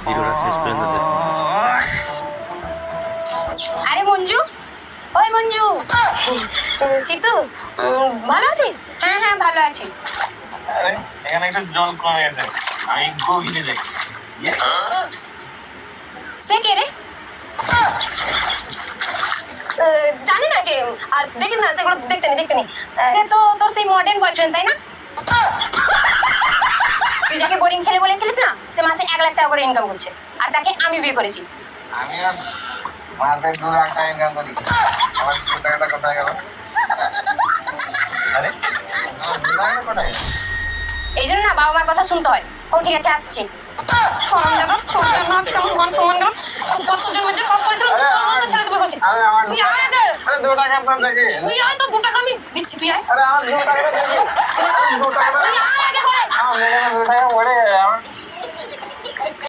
ভিডিওটা শেষ পর্যন্ত দেখুন। আরে মঞ্জু, ওই মঞ্জু, সিতু, ভালো আছিস? হ্যাঁ হ্যাঁ ভালো আছি। এখানে একটু জল কমে গেছে, আমি গভীরে যাই। সে কে রে? জানি না কে, আর দেখিস না সেগুলো দেখতে নি। সে তো তোর সেই মডার্ন বয়ফ্রেন্ড, তাই না? তুই যাকে বোরিং ছেলে বলেছিলিস না, সে মাসে 1 লাখ টাকা করে ইনকাম করছে, আর তাকে আমি বিয়ে করেছি। আমি মাসে 2 লাখ টাকা ইনকাম করি, আমার 2 টাকাটা কোথায় গেল? আরে 2 টাকা কোথায় গেল? এই জন্য না বাবা মার কথা শুনতে হয়। ও ঠিক আছে, আসছি। ফোন দেবো, ফোন দেবো না, কেমন মান সম্মান দেবো? কত জন্মের যে পাপ করেছিল, ছেড়ে দেবো করছি। আরে আমার তুই আয় দে, 2 টাকা আপনার দেখে, তুই আয়, তো 2 টাকা আমি দিচ্ছি, তুই আয়। আরে আমার 2 টাকা দেখে, 2 টাকা তুই আয় আগে করে। আমার 2 টাকা পড়ে গেছে।